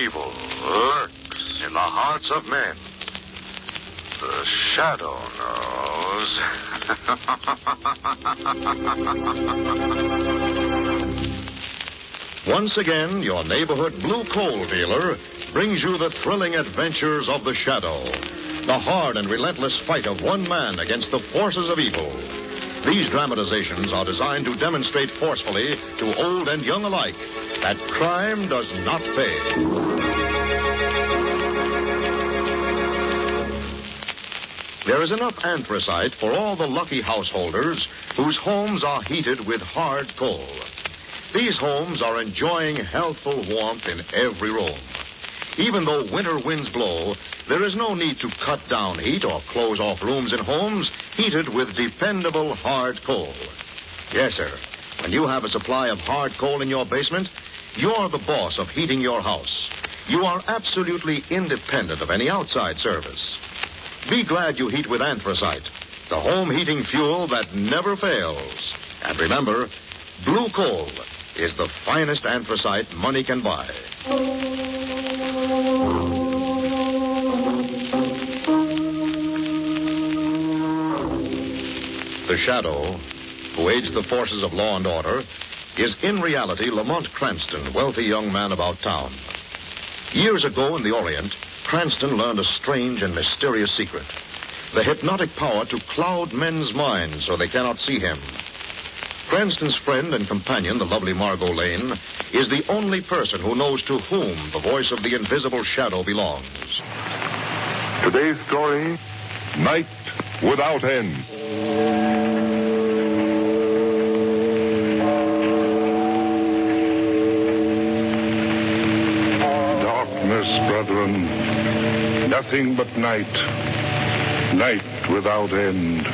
evil lurks in the hearts of men. The shadow knows. Once again, your neighborhood blue coal dealer brings you the thrilling adventures of the shadow, the hard and relentless fight of one man against the forces of evil. These dramatizations are designed to demonstrate forcefully to old and young alike that crime does not pay. There is enough anthracite for all the lucky householders whose homes are heated with hard coal. These homes are enjoying healthful warmth in every room. Even though winter winds blow, there is no need to cut down heat or close off rooms in homes heated with dependable hard coal. Yes, sir. When you have a supply of hard coal in your basement, you're the boss of heating your house. You are absolutely independent of any outside service. Be glad you heat with anthracite, the home heating fuel that never fails. And remember, blue coal is the finest anthracite money can buy. The shadow, who aids the forces of law and order, is in reality Lamont Cranston, wealthy young man about town. Years ago in the Orient, Cranston learned a strange and mysterious secret: the hypnotic power to cloud men's minds so they cannot see him. Cranston's friend and companion, the lovely Margot Lane, is the only person who knows to whom the voice of the invisible shadow belongs. Today's story, Night Without End. Darkness, brethren, nothing but night. Night without end.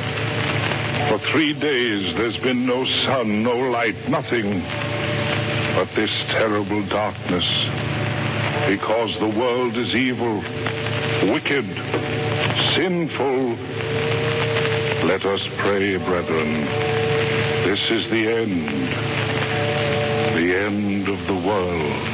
For 3 days there's been no sun, no light, nothing but this terrible darkness. Because the world is evil, wicked, sinful. Let us pray, brethren. This is the end of the world.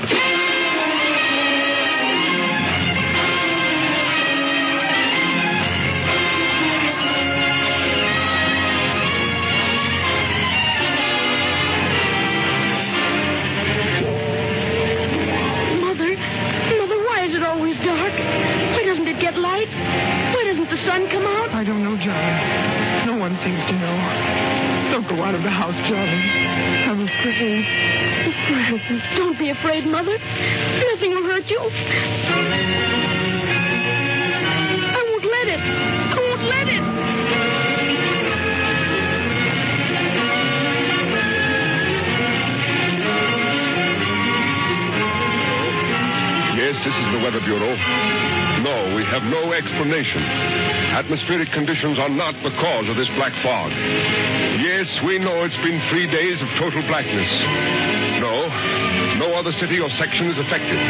I don't know, John. No one seems to know. Don't go out of the house, John. I'm afraid. Don't be afraid, Mother. Nothing will hurt you. I won't let it. I won't let it. Yes, this is the Weather Bureau. No, we have no explanation. Atmospheric conditions are not the cause of this black fog. Yes, we know it's been 3 days of total blackness. No other city or section is affected.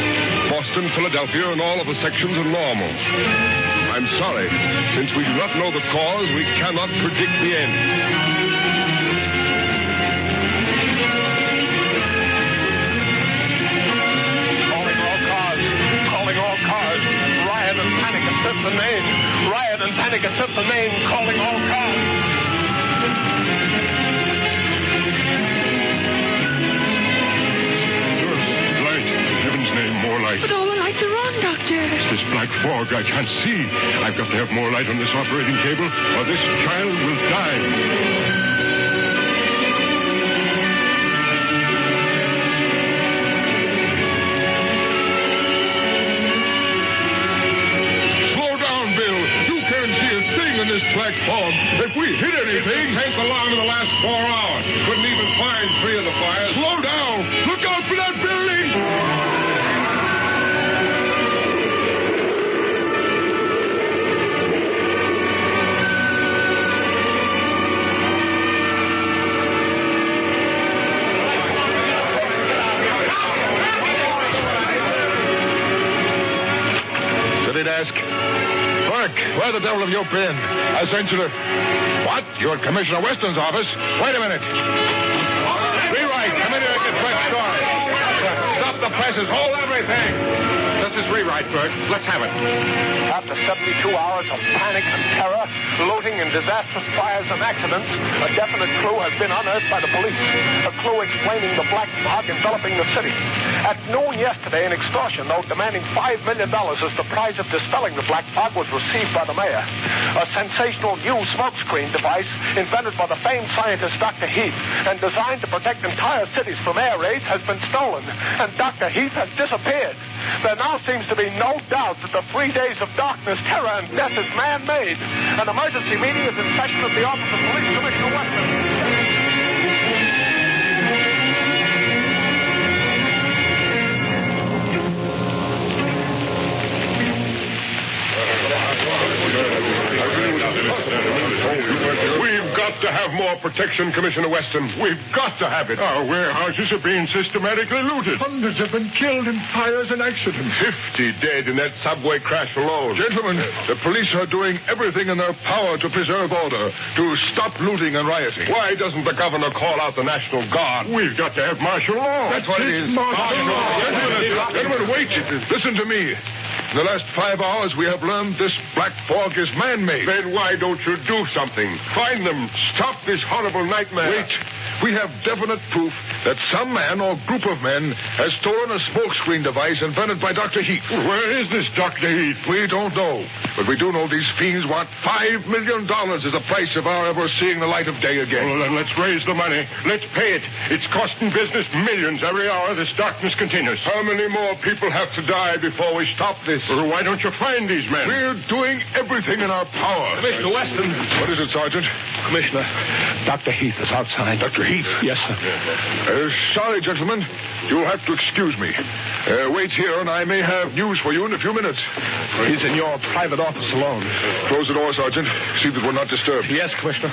Boston, Philadelphia, and all of the sections are normal. I'm sorry. Since we do not know the cause, we cannot predict the end. Riot and panic at 5th and Main. Riot and panic at 5th and Main. Calling all cars. Light. In heaven's name, more light. But all the lights are on, Doctor. It's this black fog. I can't see. I've got to have more light on this operating table, or this child will die. In this black fog. If we hit anything, it can't belong to the last 4 hours. Couldn't even find 3 of the fires. Slow down! Look out for that building! City desk. Clerk, where the devil have you been? I sent you to... What? You're at Commissioner Weston's office? Wait a minute. Rewrite. Come in here and get fresh story. Stop the presses. Hold everything. his rewrite, Bert. Let's have it. After 72 hours of panic and terror, looting and disastrous fires and accidents, a definite clue has been unearthed by the police. A clue explaining the black fog enveloping the city. At noon yesterday, an extortion note demanding $5 million as the prize of dispelling the black fog was received by the mayor. A sensational new smokescreen device invented by the famed scientist Dr. Heath and designed to protect entire cities from air raids has been stolen, and Dr. Heath has disappeared. There now seems to be no doubt that the 3 days of darkness, terror, and death is man-made. An emergency meeting is in session at the office of Police Commissioner Weston. We've got to have more protection, Commissioner Weston. We've got to have it. Our warehouses are being systematically looted. Hundreds have been killed in fires and accidents. 50 dead in that subway crash alone. Gentlemen, the police are doing everything in their power to preserve order, to stop looting and rioting. Why doesn't the governor call out the National Guard? We've got to have martial law. That's what it is. Martial law. Gentlemen, wait. Listen to me. In the last 5 hours, we have learned this black fog is man-made. Then why don't you do something? Find them. Stop this horrible nightmare. Wait. We have definite proof that some man or group of men has stolen a smokescreen device invented by Dr. Heath. Where is this Dr. Heath? We don't know, but we do know these fiends want $5 million as the price of our ever seeing the light of day again. Well, then let's raise the money. Let's pay it. It's costing business millions every hour this darkness continues. How many more people have to die before we stop this? Well, why don't you find these men? We're doing everything in our power. Mr. Weston. What is it, Sergeant? Commissioner, Dr. Heath is outside. Dr. Heath? Yes, sir. Sorry, gentlemen. You'll have to excuse me. Wait here, and I may have news for you in a few minutes. He's in your private office alone. Close the door, Sergeant. See that we're not disturbed. Yes, Commissioner.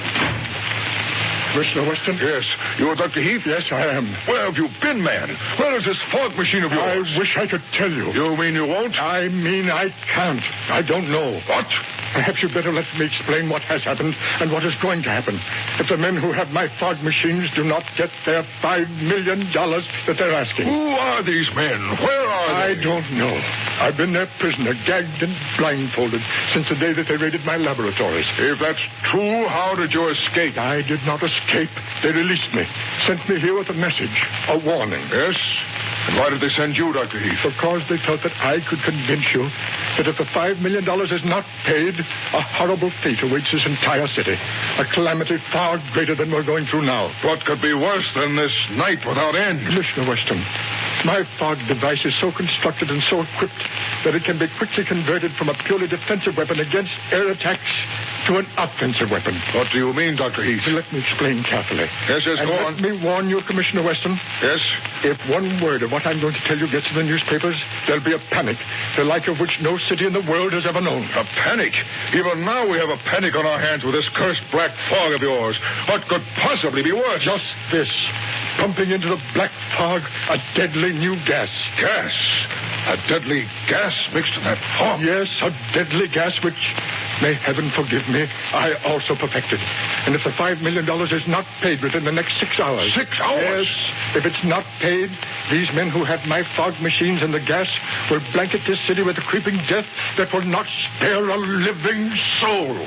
Commissioner Weston? Yes. You're Dr. Heath? Yes, I am. Where have you been, man? Where is this fog machine of yours? I wish I could tell you. You mean you won't? I mean I can't. I don't know. What? Perhaps you'd better let me explain what has happened and what is going to happen. If the men who have my fog machines do not get their $5 million that they're asking. Who are these men? Where are they? I don't know. I've been their prisoner, gagged and blindfolded, since the day that they raided my laboratories. If that's true, how did you escape? I did not escape. They released me, sent me here with a message, a warning. Yes? And why did they send you, Dr. Heath? Because they thought that I could convince you that if the $5 million is not paid, a horrible fate awaits this entire city. A calamity far greater than we're going through now. What could be worse than this night without end? Commissioner Weston, my fog device is so constructed and so equipped that it can be quickly converted from a purely defensive weapon against air attacks to an offensive weapon. What do you mean, Dr. Heath? Let me explain carefully. Yes, And go let on. me warn you, Commissioner Weston. Yes? If one word of what I'm going to tell you gets in the newspapers, there'll be a panic, the like of which no city in the world has ever known. A panic? Even now we have a panic on our hands with this cursed black fog of yours. What could possibly be worse? Just this. Pumping into the black fog a deadly new gas. Gas? A deadly gas mixed in that fog? Yes, a deadly gas which, may heaven forgive me, I also perfected. And if the $5 million is not paid within the next 6 hours... 6 hours? Yes, if it's not paid, these men who have my fog machines and the gas will blanket this city with a creeping death that will not spare a living soul.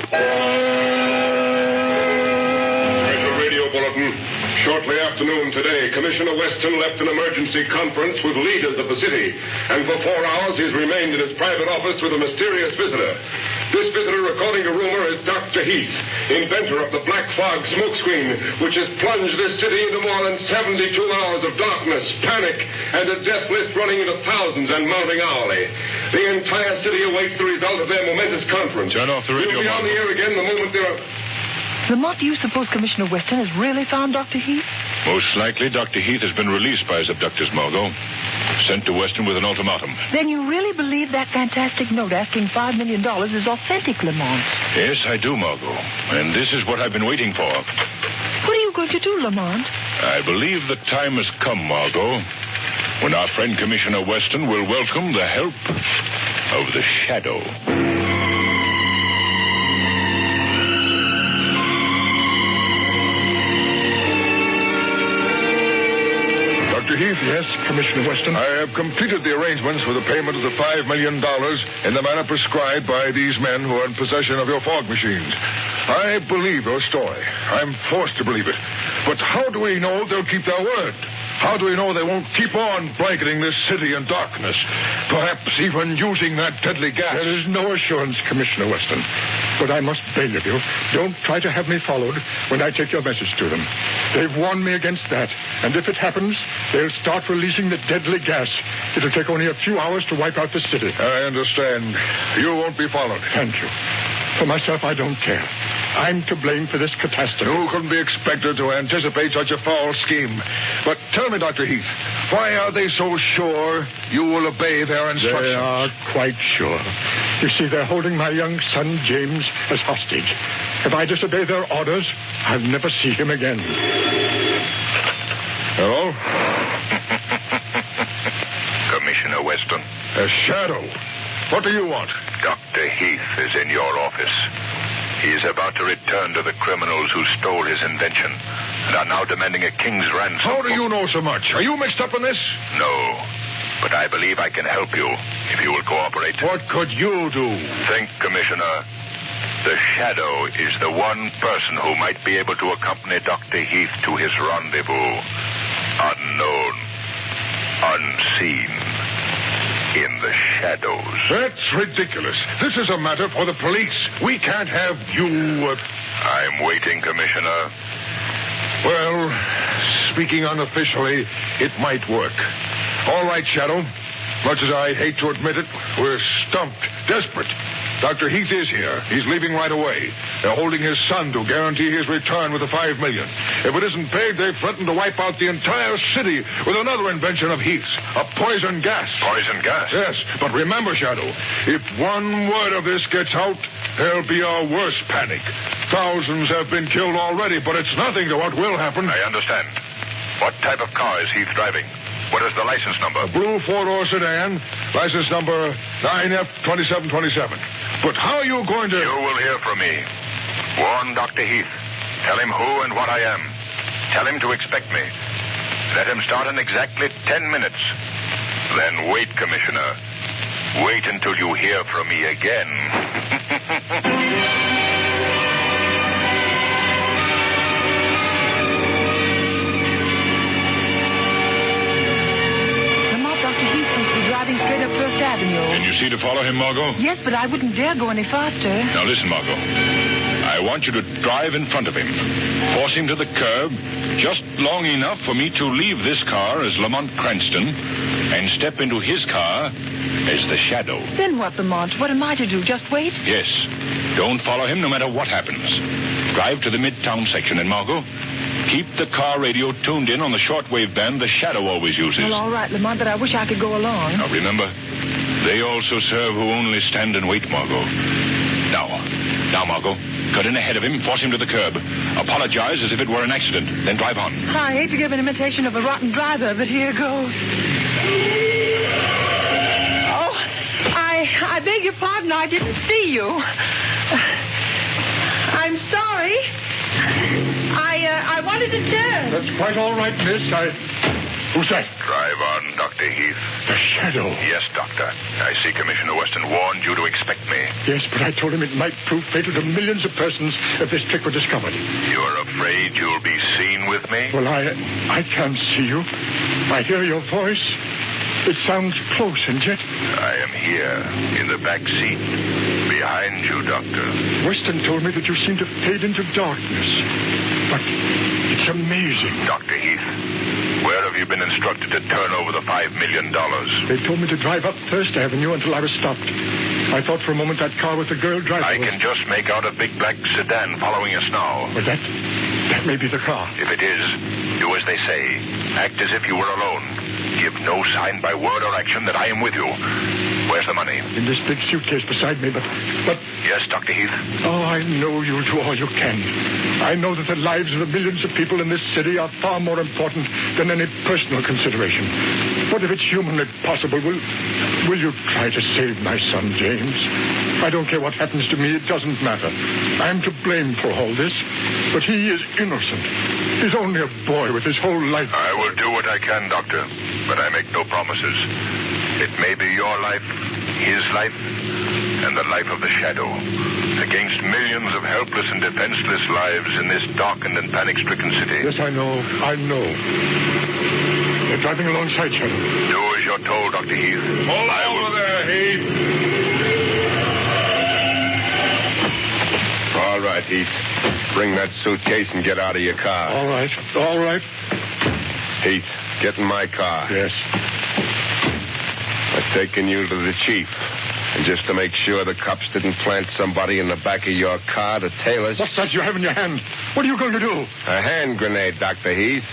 Special radio bulletin. Shortly after noon today, Commissioner Weston left an emergency conference with leaders of the city, and for 4 hours he's remained in his private office with a mysterious visitor. This visitor, according to rumor, is Dr. Heath, inventor of the black fog smokescreen, which has plunged this city into more than 72 hours of darkness, panic, and a death list running into thousands and mounting hourly. The entire city awaits the result of their momentous conference. Turn off the radio, We'll be on the air again the moment they're... Lamont, do you suppose Commissioner Weston has really found Dr. Heath? Most likely, Dr. Heath has been released by his abductors, Margot. Sent to Weston with an ultimatum. Then you really believe that fantastic note asking $5 million is authentic, Lamont? Yes, I do, Margot. And this is what I've been waiting for. What are you going to do, Lamont? I believe the time has come, Margot, when our friend Commissioner Weston will welcome the help of the Shadow. Dr. Heath? Yes, Commissioner Weston. I have completed the arrangements for the payment of the $5 million in the manner prescribed by these men who are in possession of your fog machines. I believe your story. I'm forced to believe it. But how do we know they'll keep their word? How do we know they won't keep on blanketing this city in darkness? Perhaps even using that deadly gas. There is no assurance, Commissioner Weston. But I must beg of you, don't try to have me followed when I take your message to them. They've warned me against that. And if it happens, they'll start releasing the deadly gas. It'll take only a few hours to wipe out the city. I understand. You won't be followed. Thank you. For myself, I don't care. I'm to blame for this catastrophe. You couldn't be expected to anticipate such a foul scheme. But tell me, Dr. Heath, why are they so sure you will obey their instructions? They are quite sure. You see, they're holding my young son, James, as hostage. If I disobey their orders, I'll never see him again. Hello? Commissioner Weston. A shadow. What do you want? Dr. Heath is in your office. He is about to return to the criminals who stole his invention and are now demanding a king's ransom. How do you know so much? Are you mixed up in this? No, but I believe I can help you if you will cooperate. What could you do? Think, Commissioner. The Shadow is the one person who might be able to accompany Dr. Heath to his rendezvous. Unknown, unseen, in the shadows. That's ridiculous. This is a matter for the police. We can't have you... I'm waiting, Commissioner. Well, speaking unofficially, it might work. All right, Shadow. Much as I hate to admit it, we're stumped, desperate. Dr. Heath is here. He's leaving right away. They're holding his son to guarantee his return with the $5 million. If it isn't paid, they threaten to wipe out the entire city with another invention of Heath's, a poison gas. Poison gas? Yes, but remember, Shadow, if one word of this gets out, there'll be a worse panic. Thousands have been killed already, but it's nothing to what will happen. I understand. What type of car is Heath driving? What is the license number? A blue four-door sedan, license number 9F2727. But how are you going to... You will hear from me. Warn Dr. Heath. Tell him who and what I am. Tell him to expect me. Let him start in exactly 10 minutes. Then wait, Commissioner. Wait until you hear from me again. Straight up First Avenue. Can you see to follow him, Margot? Yes, but I wouldn't dare go any faster. Now listen, Margot. I want you to drive in front of him. Force him to the curb just long enough for me to leave this car as Lamont Cranston and step into his car as the Shadow. Then what, Lamont? What am I to do? Just wait? Yes. Don't follow him no matter what happens. Drive to the Midtown section, and Margot, keep the car radio tuned in on the shortwave band the Shadow always uses. Well, all right, Lamont, but I wish I could go along. Now, remember, they also serve who only stand and wait, Margot. Now, Margot, cut in ahead of him, force him to the curb. Apologize as if it were an accident, then drive on. I hate to give an imitation of a rotten driver, but here goes. Oh, I beg your pardon, I didn't see you. I'm sorry. I wanted to turn. That's quite all right, miss. Who's that? Drive on, Dr. Heath. The Shadow. Yes, Doctor. I see Commissioner Weston warned you to expect me. Yes, but I told him it might prove fatal to millions of persons if this trick were discovered. You're afraid you'll be seen with me? Well, I can't see you. I hear your voice. It sounds close, and yet... I am here, in the back seat, behind you, Doctor. Weston told me that you seem to fade into darkness. But it's amazing. Dr. Heath, where have you been instructed to turn over the $5 million? They told me to drive up First Avenue until I was stopped. I thought for a moment that car with the girl driving I can just make out a big black sedan following us now. Well, that may be the car. If it is, do as they say. Act as if you were alone. Give no sign by word or action that I am with you. Where's the money? In this big suitcase beside me, but... Yes, Dr. Heath? Oh, I know you'll do all you can. I know that the lives of the millions of people in this city are far more important than any personal consideration. What if it's humanly possible? Will you try to save my son, James? I don't care what happens to me. It doesn't matter. I'm to blame for all this, but he is innocent. He's only a boy with his whole life. I will do what I can, Doctor, but I make no promises. It may be your life, his life, and the life of the Shadow, against millions of helpless and defenseless lives in this darkened and panic-stricken city. Yes, I know. They're driving alongside Shadow. Do as you're told, Dr. Heath. Hold over there, Heath. All right, Heath. Bring that suitcase and get out of your car. All right. Heath, get in my car. Yes. I've taken you to the chief. And just to make sure the cops didn't plant somebody in the back of your car to tail us... What's that you have in your hand? What are you going to do? A hand grenade, Dr. Heath.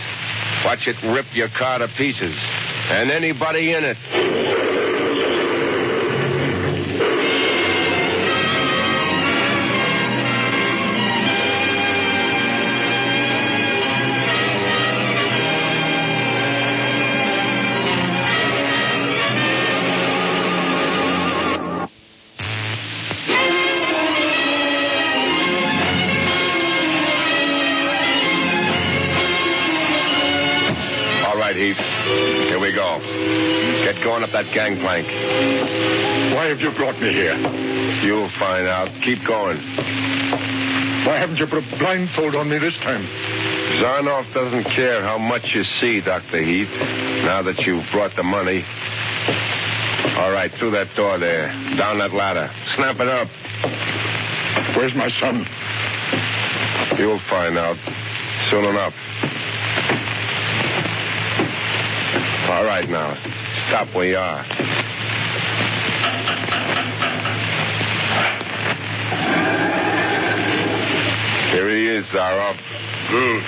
Watch it rip your car to pieces. And anybody in it. Heath. Here we go. Get going up that gangplank. Why have you brought me here? You'll find out. Keep going. Why haven't you put a blindfold on me this time? Zarnoff doesn't care how much you see, Dr. Heath, now that you've brought the money. All right, through that door there. Down that ladder. Snap it up. Where's my son? You'll find out. Soon enough. All right, now. Stop where you are. Here he is, Zaroff. Good.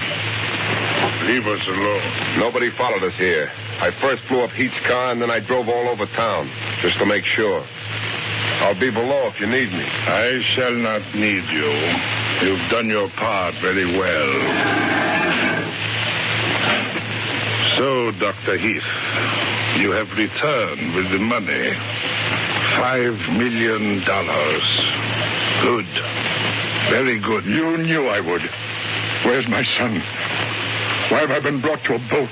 Leave us alone. Nobody followed us here. I first blew up Heath's car, and then I drove all over town, just to make sure. I'll be below if you need me. I shall not need you. You've done your part very well. So, Dr. Heath, you have returned with the money. $5 million. Good. Very good. You knew I would. Where's my son? Why have I been brought to a boat?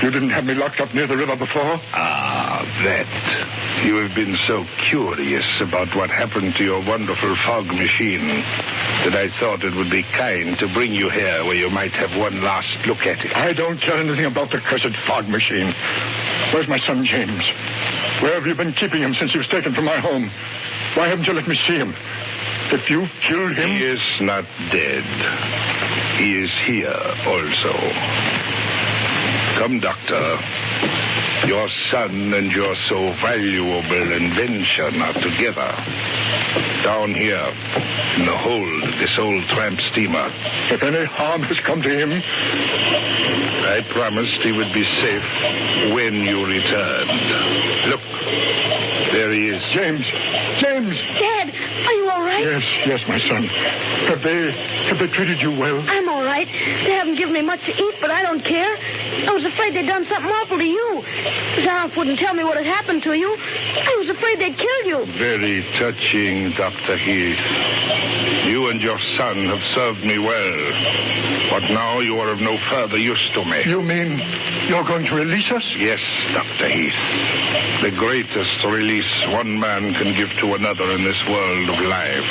You didn't have me locked up near the river before? Ah, that. You have been so curious about what happened to your wonderful fog machine that I thought it would be kind to bring you here where you might have one last look at it. I don't care anything about the cursed fog machine. Where's my son, James? Where have you been keeping him since he was taken from my home? Why haven't you let me see him? If you killed him... He is not dead. He is here also. Come, Doctor. Your son and your so valuable invention are together. Down here, in the hold of this old tramp steamer. If any harm has come to him, I promised he would be safe when you returned. Look, there he is. James! James! Dad, are you all right? Yes, my son. Have they treated you well? I'm all right. They haven't given me much to eat, but I don't care. I was afraid they'd done something awful to you. Zaroff wouldn't tell me what had happened to you. I was afraid they'd killed you. Very touching, Dr. Heath. You and your son have served me well. But now you are of no further use to me. You mean you're going to release us? Yes, Dr. Heath. The greatest release one man can give to another in this world of life.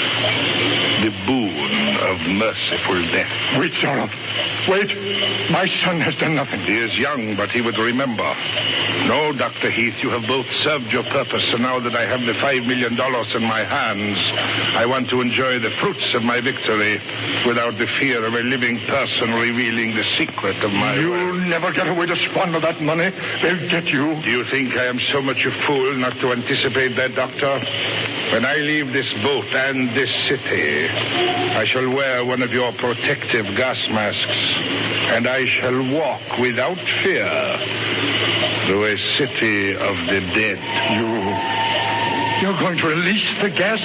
The boon of merciful death. Wait, Zaroff. Wait. My son has done nothing. He is young, but he would remember. No, Dr. Heath, you have both served your purpose, and now that I have the $5 million in my hands, I want to enjoy the fruits of my victory without the fear of a living person revealing the secret of my You'll never get away to squander that money. They'll get you. Do you think I am so much a fool not to anticipate that, Doctor? When I leave this boat and this city, I shall wear one of your protective gas masks, and I shall walk without fear through a city of the dead. You're going to release the gas,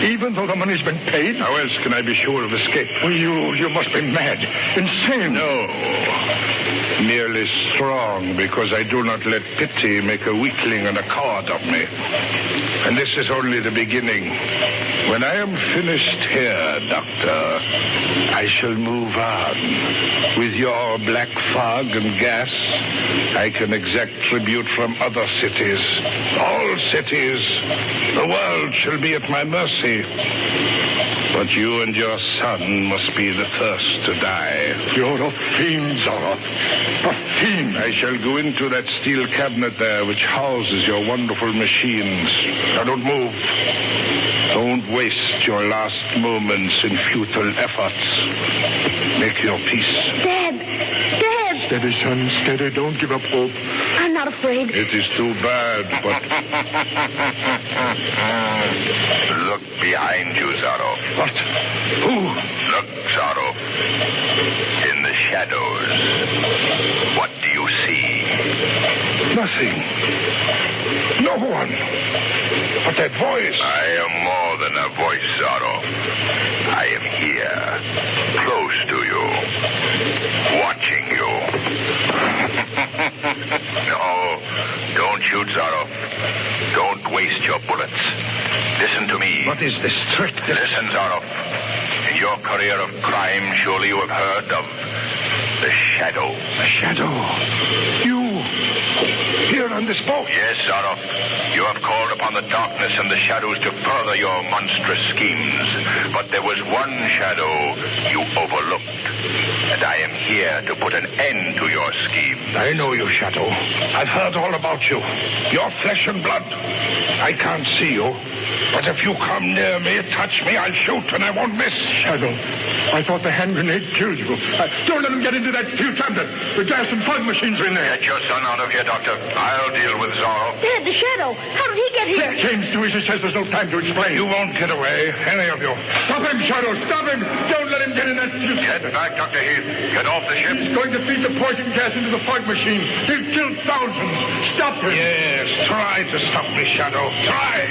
even though the money's been paid? How else can I be sure of escape? Well, you must be mad, insane. No, merely strong, because I do not let pity make a weakling and a coward of me. And this is only the beginning. When I am finished here, Doctor, I shall move on. With your black fog and gas, I can exact tribute from other cities. All cities. The world shall be at my mercy. But you and your son must be the first to die. You're a fiend, Zorro. A fiend. I shall go into that steel cabinet there which houses your wonderful machines. Now don't move. Don't waste your last moments in futile efforts. Make your peace. Dad! Dad! Steady, son, steady. Don't give up hope. I'm not afraid. It is too bad, but... Look behind you, Zorro. What? Who? Look, Zorro. In the shadows. What do you see? Nothing. No one. But that voice. I am more than a voice, Zorro. I am here, close to you, watching you. No, don't shoot, Zorro. Don't waste your bullets. Listen to me. What is this trick? Listen, Zorro. In your career of crime, surely you have heard of the Shadow. The Shadow? You? Here on this boat? Yes, Zorro. You have called upon the darkness and the shadows to further your monstrous schemes. But there was one shadow you overlooked. And I am here to put an end to your scheme. I know you, Shadow. I've heard all about you. You're flesh and blood. I can't see you. But if you come near me, touch me, I'll shoot and I won't miss. Shadow, I thought the hand grenade killed you. Don't let him get into that steel cabinet. The gas and fog machines are in there. Get your son out of here, Doctor. I'll deal with Zorro. Dad, the Shadow! How did he get here? James Dewey says there's no time to explain. You won't get away, any of you. Stop him, Shadow! Stop him! Don't let him get in that steel Get cabinet. back, Dr. Heath. Get off the ship. He's going to feed the poison gas into the fog machine. He'll kill thousands. Stop him. Yes, try to stop me, Shadow. Try.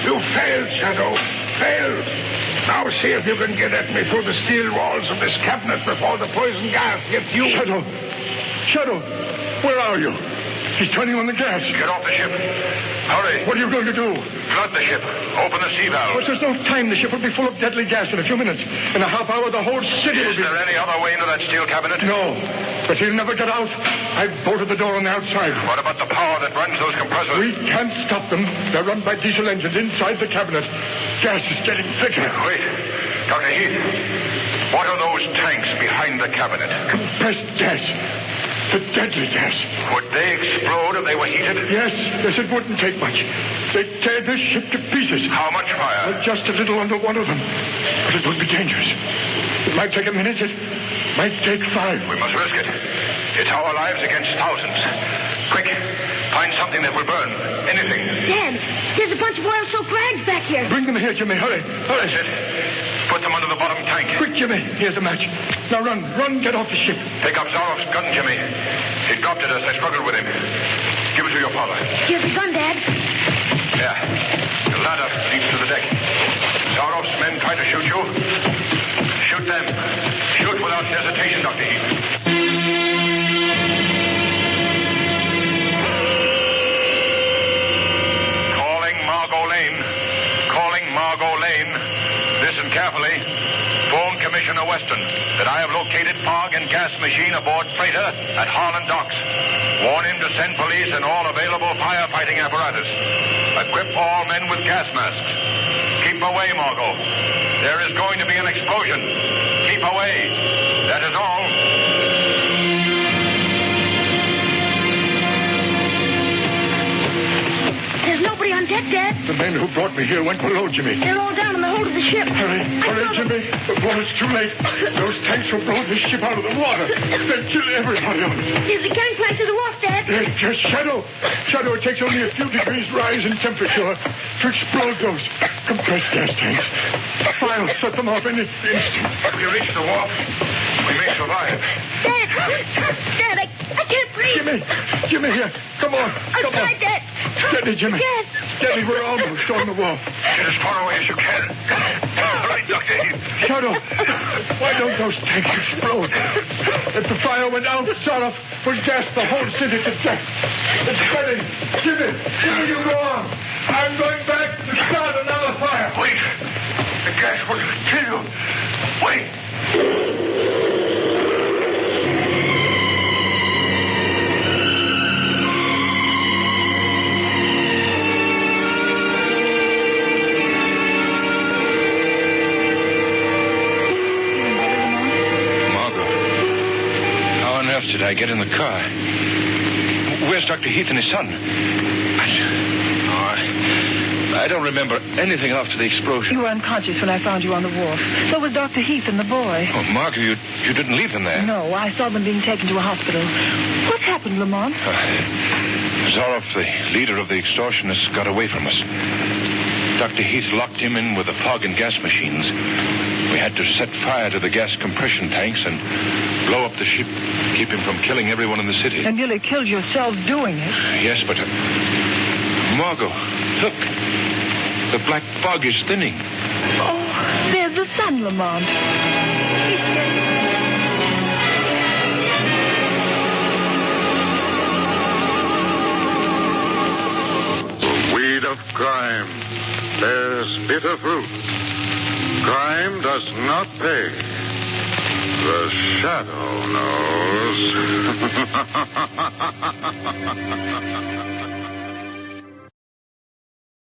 You failed, Shadow. Failed. Now see if you can get at me through the steel walls of this cabinet before the poison gas gets you. Shadow! Shadow! Where are you? He's turning on the gas. Get off the ship. Hurry. What are you going to do? Flood the ship. Open the sea valve. But there's no time. The ship will be full of deadly gas in a few minutes. In a half hour, the whole city will Is be... there any other way into that steel cabinet? No, but he'll never get out. I've bolted the door on the outside. What about the power that runs those compressors? We can't stop them. They're run by diesel engines inside the cabinet. Gas is getting thicker. Wait. Dr. Heath, what are those tanks behind the cabinet? Compressed gas. The deadly gas. Would they explode if they were heated? Yes, it wouldn't take much. They'd tear this ship to pieces. How much fire? Just a little under one of them. But it would be dangerous. It might take a minute. It might take 5. We must risk it. It's our lives against thousands. Quick, find something that will burn. Anything. Dad, there's a bunch of oil-soaked rags back here. Bring them here, Jimmy. Hurry. Hurry. That's it. Put them under the bottom tank. Quick, Jimmy. Here's a match. Now run. Run, get off the ship. Pick up Zorro's gun, Jimmy. He dropped it as I struggled with him. Give it to your father. Here's the gun, Dad. Yeah. The ladder leads to the deck. Zorro's men try to shoot you. Shoot them. Shoot without hesitation, Dr. Heath. Calling Margot Lane. Calling Margot Lane. Listen carefully. Phone Commissioner Weston that I have located fog and gas machine aboard freighter at Harlan Docks. Warn him to send police and all available firefighting apparatus. Equip all men with gas masks. Keep away, Margot. There is going to be an explosion. Keep away. That is all. There's nobody on deck, Dad. The men who brought me here went below, Jimmy. They're all down in the hold of the ship. Hurry, hurry, Jimmy. Before it's too late. Those tanks will blow this ship out of the water. They'll kill everybody on it. There's a gangplank to the wharf, Dad. Just Shadow. Shadow, it takes only a few degrees rise in temperature to explode those compressed gas tanks. I'll set them off in an instant. If we reach the wharf, we may survive. Dad, I can't breathe. Jimmy, here. Come on. I Come on. tried, Dad. Steady, Jimmy. Dad. Steady, we're almost on the wharf. Get as far away as you can. All right, Dr. Heath. Shadow, why don't those tanks explode? If the fire went out, Zorro would gas the whole city to death. It's spreading. Jimmy, you go on. I'm going back to start another fire. Wait. The gas will kill you. Wait! Did I get in the car? Where's Dr. Heath and his son? I don't remember anything after the explosion. You were unconscious when I found you on the wharf. So was Dr. Heath and the boy. Oh, Margot, you didn't leave them there? No, I saw them being taken to a hospital. What happened, Lamont? Zorov, the leader of the extortionists, got away from us. Dr. Heath locked him in with the fog and gas machines. We had to set fire to the gas compression tanks and blow up the ship, keep him from killing everyone in the city. And nearly killed yourselves doing it. Yes, but... Margot, look. The black fog is thinning. Oh, there's the sun, Lamont. The weed of crime bears bitter fruit. Crime does not pay. The shadow knows.